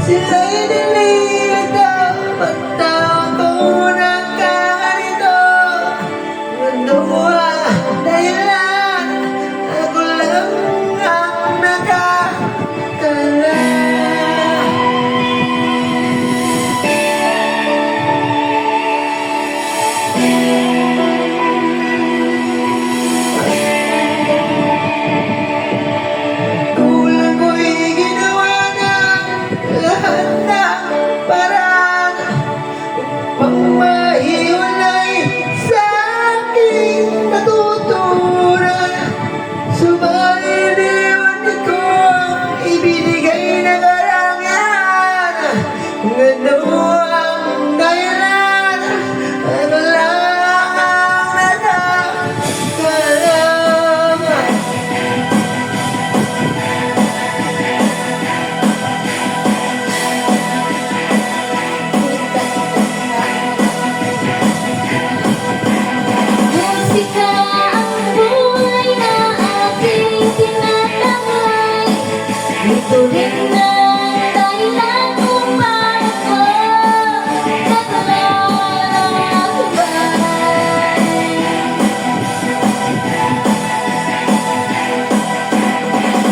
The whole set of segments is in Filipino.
Sila'y nililito, pagtawag ko ng kakanito. Mundo ang dahilan, ako lang ang nakatala. Kulang ko'y ginawa ng lahat ng paraan upang maiwalay sa aking natutunan. Subalit iniwan ko ang ibinigay na karangyaan. Kung ano ang dahilan, ano lang ang nakakalaman. Musika ang buhay na aking tinatamay. Ito rin ang dahilan kung bakit ko naglalakbay.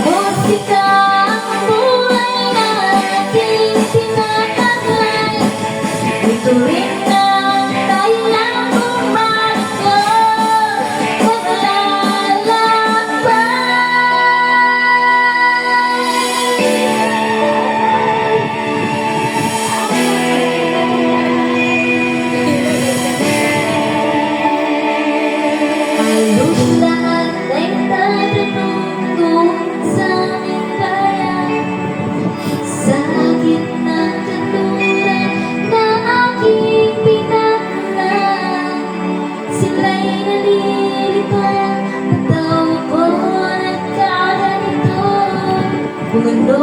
Musika ang buhay na aking tinatamay. Ito rin ang dahilan kung bakit ko naglalakbay. Halos lahat ay tatanong sa aming bayan. Sa gitna ng kanluran na aking pinagmulan, sila'y nalilito, pagtawag ko ng kaganito. Kung ano